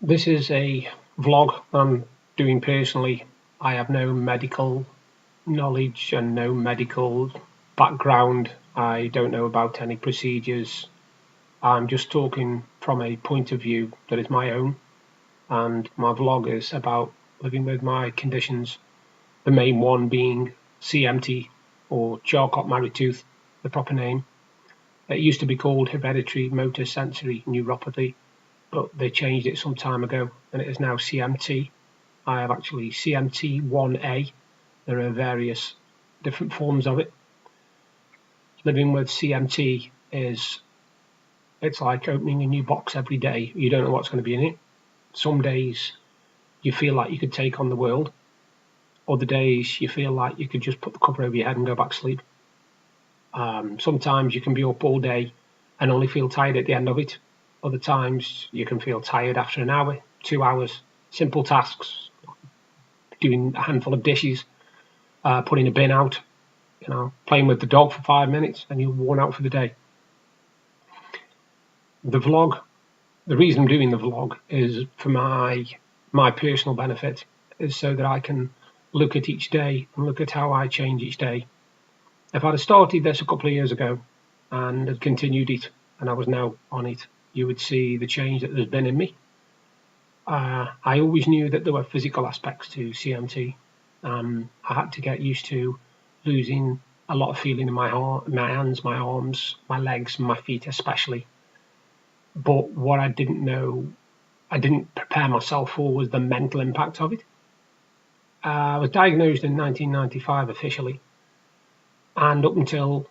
This is a vlog I'm doing personally. I have no medical knowledge and no medical background. I don't know about any procedures. I'm just talking from a point of view that is my own, and my vlog is about living with my conditions, the main one being CMT, or Charcot-Marie Tooth, the proper name. It used to be called hereditary motor sensory neuropathy, but they changed it some time ago and it is now CMT. I have actually CMT 1A. There are various different forms of it. Living with CMT it's like opening a new box every day. You don't know what's going to be in it. Some days you feel like you could take on the world. Other days you feel like you could just put the cover over your head and go back to sleep. Sometimes you can be up all day and only feel tired at the end of it. Other times you can feel tired after an hour, 2 hours. Simple tasks, doing a handful of dishes, putting a bin out, playing with the dog for 5 minutes, and you're worn out for the day. The reason I'm doing the vlog is for my personal benefit, is so that I can look at each day and look at how I change each day. If I'd have started this a couple of years ago and had continued it, and I was now on it, you would see the change that there's been in me. I always knew that there were physical aspects to CMT. I had to get used to losing a lot of feeling in my hands, my arms, my legs, my feet especially. But what I didn't prepare myself for, was the mental impact of it. I was diagnosed in 1995 officially, and up until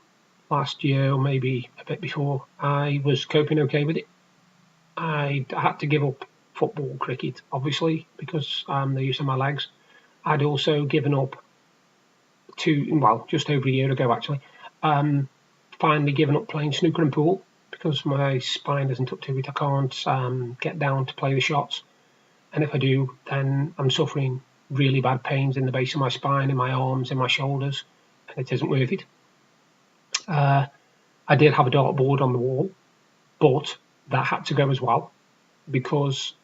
last year, or maybe a bit before, I was coping okay with it. I had to give up football, cricket, obviously, because the use of my legs. I'd also given up just over a year ago actually, finally given up playing snooker and pool because my spine isn't up to it. I can't get down to play the shots, and if I do, then I'm suffering really bad pains in the base of my spine, in my arms, in my shoulders, and it isn't worth it. I did have a dartboard on the wall, but that had to go as well because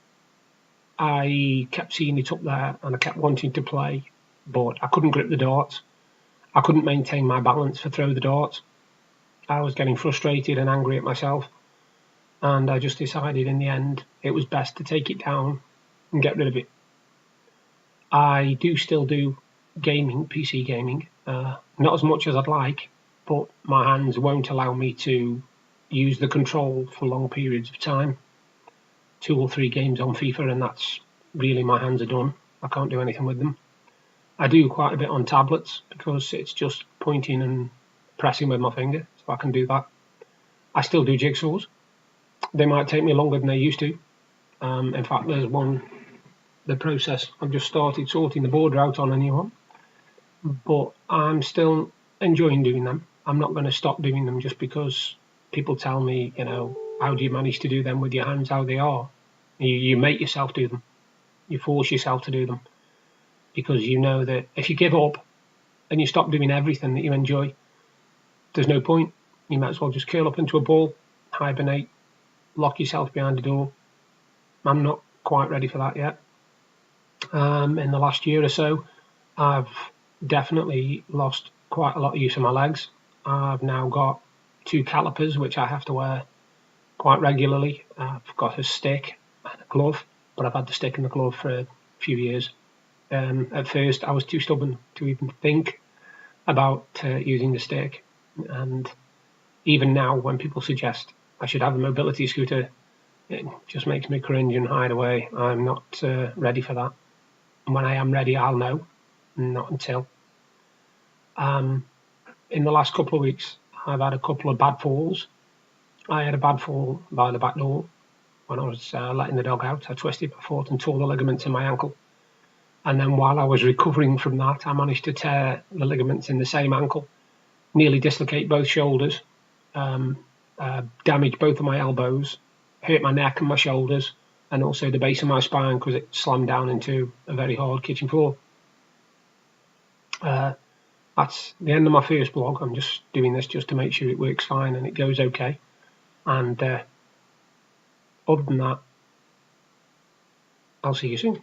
I kept seeing it up there and I kept wanting to play, but I couldn't grip the darts. I couldn't maintain my balance to throw the darts. I was getting frustrated and angry at myself, and I just decided in the end it was best to take it down and get rid of it. I do still do gaming, PC gaming, not as much as I'd like, but my hands won't allow me to use the control for long periods of time. 2 or 3 games on FIFA and that's really, my hands are done. I can't do anything with them. I do quite a bit on tablets because it's just pointing and pressing with my finger, so I can do that. I still do jigsaws. They might take me longer than they used to. In fact, there's the process. I've just started sorting the border out on a new one, but I'm still enjoying doing them. I'm not going to stop doing them just because people tell me, how do you manage to do them with your hands how they are? You make yourself do them. You force yourself to do them because you know that if you give up and you stop doing everything that you enjoy, there's no point. You might as well just curl up into a ball, hibernate, lock yourself behind the door. I'm not quite ready for that yet. In the last year or so, I've definitely lost quite a lot of use of my legs. I've now got 2 calipers which I have to wear quite regularly. I've got a stick and a glove, but I've had the stick and the glove for a few years. At first I was too stubborn to even think about using the stick, and even now when people suggest I should have a mobility scooter, it just makes me cringe and hide away. I'm not ready for that. And when I am ready, I'll know. Not until. In the last couple of weeks, I've had a couple of bad falls. I had a bad fall by the back door when I was letting the dog out. I twisted my foot and tore the ligaments in my ankle. And then while I was recovering from that, I managed to tear the ligaments in the same ankle, nearly dislocate both shoulders, damage both of my elbows, hurt my neck and my shoulders, and also the base of my spine because it slammed down into a very hard kitchen floor. That's the end of my first blog. I'm just doing this just to make sure it works fine and it goes okay. And other than that, I'll see you soon.